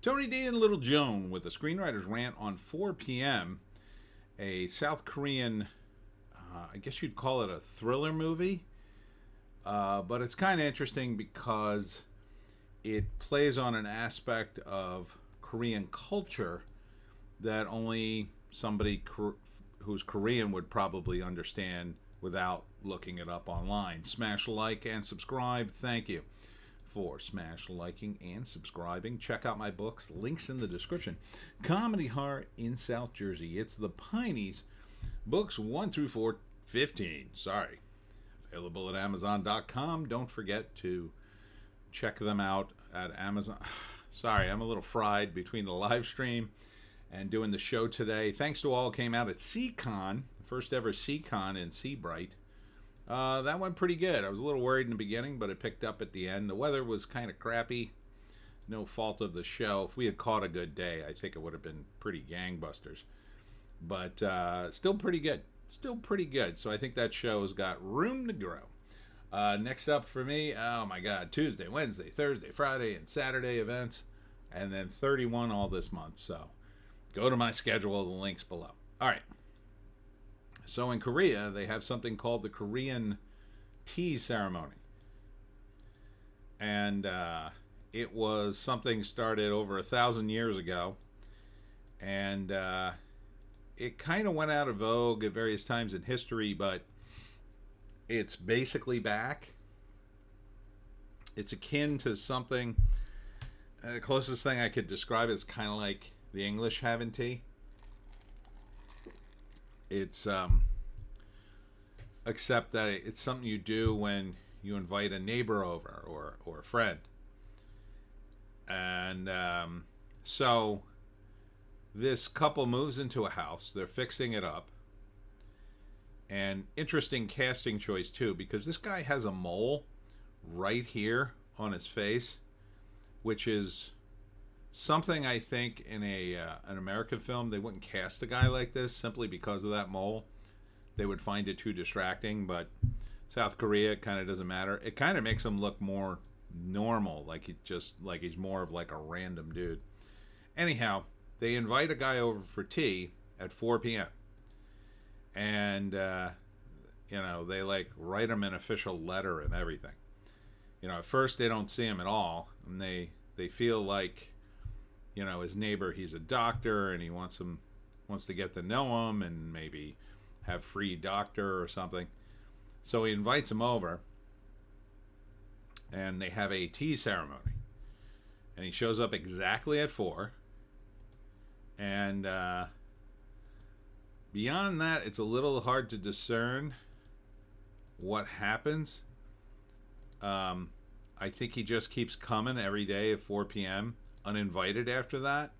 Tony D and Little Joan with a Screenwriter's Rant on 4 p.m. A South Korean, I guess you'd call it a thriller movie. But it's kind of interesting because it plays on an aspect of Korean culture that only somebody who's Korean would probably understand without looking it up online. Smash like and subscribe. Thank you for smash liking and subscribing. Check out my books, links in the description. Comedy Horror in South Jersey. It's the Pineys, books 1 through 15. Sorry. Available at Amazon.com. Don't forget to check them out at Amazon. Sorry, I'm a little fried between the live stream and doing the show today. Thanks to all who came out at CCon, the first ever CCon in Seabright. That went pretty good. I was a little worried in the beginning, but it picked up at the end. The weather was kind of crappy. No fault of the show. If we had caught a good day, I think it would have been pretty gangbusters. But still pretty good. Still pretty good. So I think that show's got room to grow. Next up for me, oh my God, Tuesday, Wednesday, Thursday, Friday, and Saturday events. And then 31 all this month. So go to my schedule. The link's below. All right. So in Korea, they have something called the Korean tea ceremony. And it was something started over 1,000 years ago. And it kind of went out of vogue at various times in history, but it's basically back. It's akin to something, the closest thing I could describe is kind of like the English having tea. It's except that it's something you do when you invite a neighbor over or a friend. And so this couple moves into a house. They're fixing it up. And interesting casting choice too, because this guy has a mole right here on his face, which is something I think in an American film they wouldn't cast a guy like this simply because of that mole. They would find it too distracting, but South Korea, it kind of doesn't matter. It kind of makes him look more normal, like he's more of like a random dude. Anyhow, they invite a guy over for tea at 4 p.m. And they like write him an official letter and everything. At first they don't see him at all, and they feel like his neighbor, he's a doctor and he wants to get to know him and maybe have free doctor or something. So he invites him over and they have a tea ceremony. And he shows up exactly at 4. And beyond that, it's a little hard to discern what happens. I think he just keeps coming every day at 4 p.m. uninvited after that.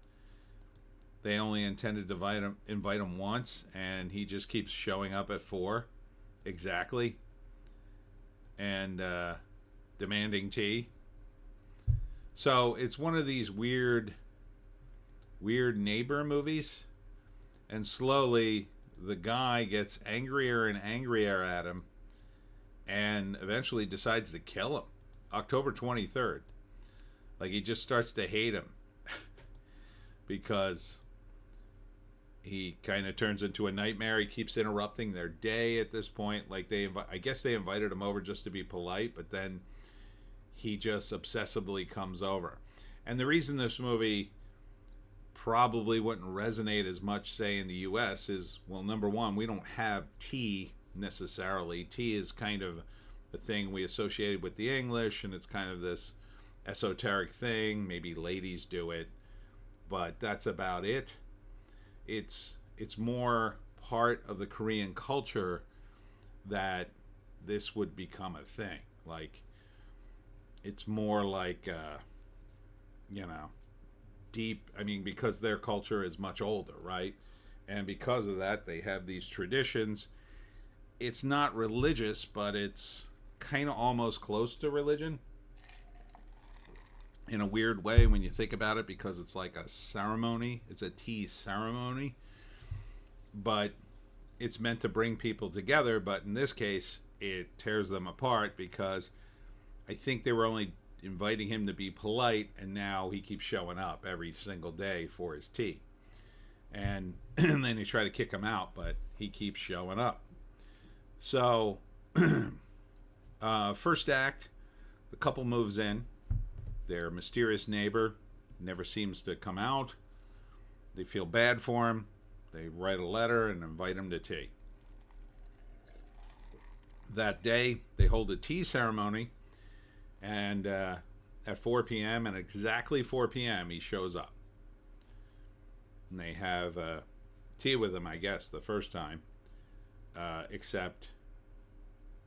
They only intended to invite him once, and he just keeps showing up at 4 exactly and demanding tea. So it's one of these weird neighbor movies, and slowly the guy gets angrier and angrier at him and eventually decides to kill him. October 23rd. Like, he just starts to hate him because he kind of turns into a nightmare. He keeps interrupting their day at this point. Like, I guess they invited him over just to be polite, but then he just obsessively comes over. And the reason this movie probably wouldn't resonate as much, say, in the U.S. is, well, number one, we don't have tea necessarily. Tea is kind of a thing we associated with the English, and it's kind of this esoteric thing. Maybe ladies do it, but that's about it. It's more part of the Korean culture that this would become a thing. Like, it's more like deep. I mean, because their culture is much older, right? And because of that, they have these traditions. It's not religious, but it's kind of almost close to religion in a weird way when you think about it, because it's like a ceremony. It's a tea ceremony, but it's meant to bring people together. But in this case, it tears them apart, because I think they were only inviting him to be polite, and now he keeps showing up every single day for his tea. And, and then they try to kick him out, but he keeps showing up. So, first act, the couple moves in. Their mysterious neighbor never seems to come out. They feel bad for him. They write a letter and invite him to tea. That day, they hold a tea ceremony, and at 4 p.m., and exactly 4 p.m., he shows up. And they have tea with him, I guess, the first time. Except,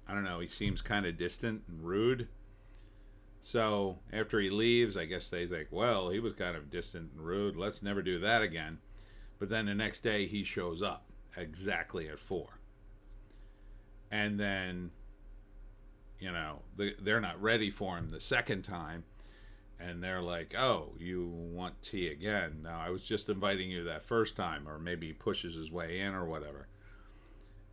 I don't know, he seems kind of distant and rude. So after he leaves, I guess they think, well, he was kind of distant and rude. Let's never do that again. But then the next day, he shows up exactly at 4. And then, you know, they're not ready for him the second time. And they're like, oh, you want tea again? No, I was just inviting you that first time. Or maybe he pushes his way in or whatever.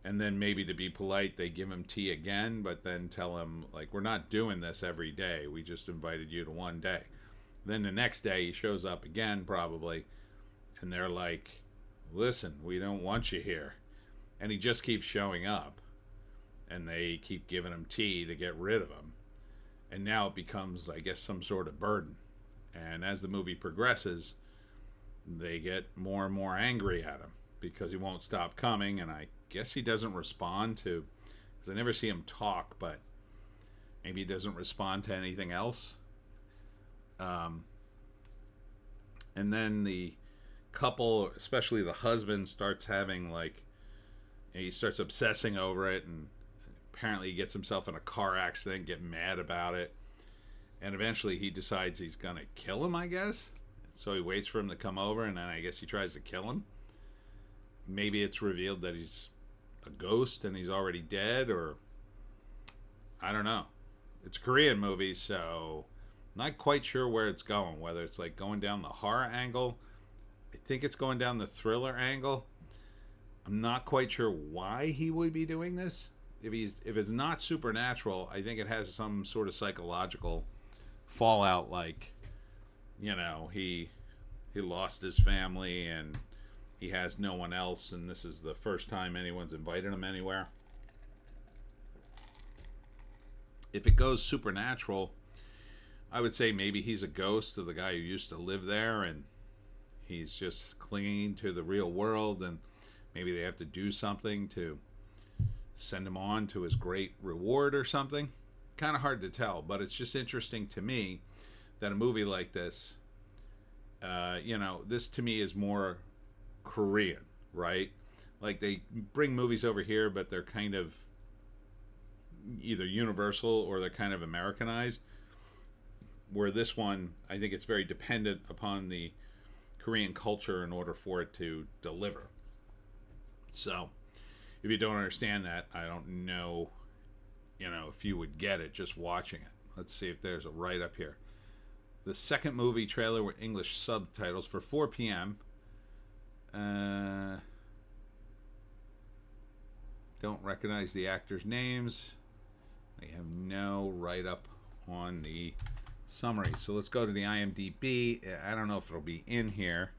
And then maybe to be polite, they give him tea again, but then tell him, like, we're not doing this every day. We just invited you to one day. Then the next day, he shows up again, probably. And they're like, listen, we don't want you here. And he just keeps showing up. And they keep giving him tea to get rid of him. And now it becomes, I guess, some sort of burden. And as the movie progresses, they get more and more angry at him because he won't stop coming. And I guess he doesn't respond to, because I never see him talk, but maybe he doesn't respond to anything else. And then the couple, especially the husband, starts having, like, he starts obsessing over it, and apparently he gets himself in a car accident, get mad about it, and eventually he decides he's gonna kill him, I guess. So he waits for him to come over, and then I guess he tries to kill him. Maybe it's revealed that he's a ghost and he's already dead, or I don't know. It's a Korean movie, so not quite sure where it's going, whether it's like going down the horror angle. I think it's going down the thriller angle. I'm not quite sure why he would be doing this. If it's not supernatural, I think it has some sort of psychological fallout, like, you know, he lost his family and he has no one else, and this is the first time anyone's invited him anywhere. If it goes supernatural, I would say maybe he's a ghost of the guy who used to live there, and he's just clinging to the real world, and maybe they have to do something to send him on to his great reward or something. Kind of hard to tell, but it's just interesting to me that a movie like this, you know, this to me is more Korean, right? Like, they bring movies over here, but they're kind of either universal or they're kind of Americanized. Where this one, I think it's very dependent upon the Korean culture in order for it to deliver. So, if you don't understand that, I don't know, you know, if you would get it just watching it. Let's see if there's a write-up here. The second movie trailer with English subtitles for 4 p.m. Don't recognize the actors' names. They have no write-up on the summary. So let's go to the IMDb. I don't know if it'll be in here.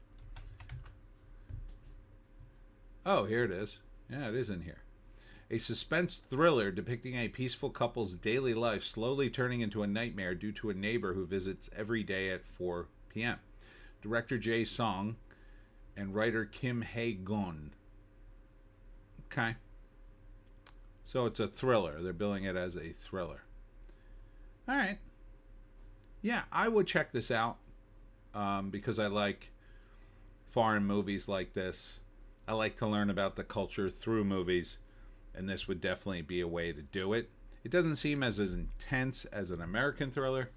Oh, here it is. Yeah, it is in here. A suspense thriller depicting a peaceful couple's daily life slowly turning into a nightmare due to a neighbor who visits every day at 4 p.m. Director Jae Song and writer Kim Hae-gon. Okay. So it's a thriller. They're billing it as a thriller. All right. Yeah, I would check this out because I like foreign movies like this. I like to learn about the culture through movies, and this would definitely be a way to do it. It doesn't seem as intense as an American thriller.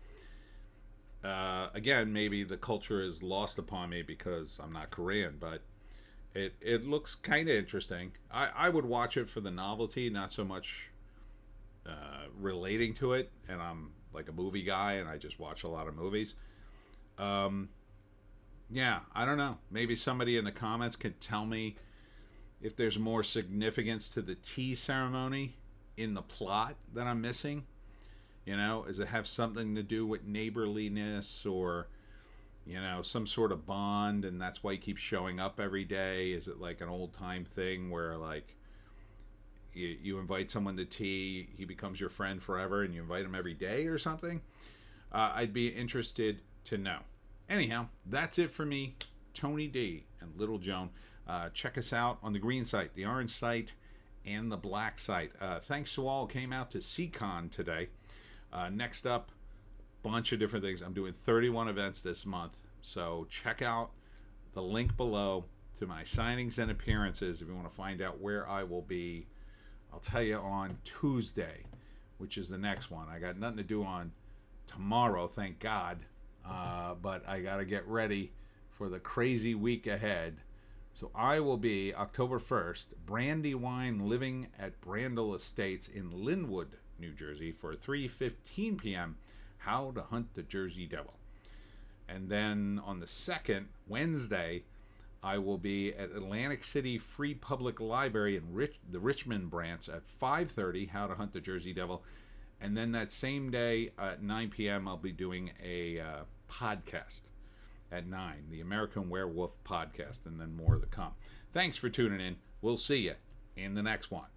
Again, maybe the culture is lost upon me because I'm not Korean, but it looks kind of interesting. I would watch it for the novelty, not so much relating to it, and I'm like a movie guy, and I just watch a lot of movies. Yeah, I don't know. Maybe somebody in the comments could tell me if there's more significance to the tea ceremony in the plot that I'm missing. You know, does it have something to do with neighborliness or, you know, some sort of bond, and that's why he keeps showing up every day? Is it like an old time thing where, like, you invite someone to tea, he becomes your friend forever, and you invite him every day or something? I'd be interested to know. Anyhow, that's it for me, Tony D and Little Joan. Check us out on the green site, the orange site, and the black site. Thanks to all who came out to CCon today. Next up, bunch of different things. I'm doing 31 events this month, so check out the link below to my signings and appearances if you want to find out where I will be. I'll tell you on Tuesday, which is the next one. I got nothing to do on tomorrow, thank God, but I got to get ready for the crazy week ahead. So I will be October 1st, Brandywine Living at Brandel Estates in Linwood, New Jersey for 3:15 p.m. How to Hunt the Jersey Devil. And then on the 2nd, Wednesday, I will be at Atlantic City Free Public Library in the Richmond branch at 5:30, How to Hunt the Jersey Devil. And then that same day at 9 p.m., I'll be doing a podcast at 9, the American Werewolf Podcast, and then more to come. Thanks for tuning in. We'll see you in the next one.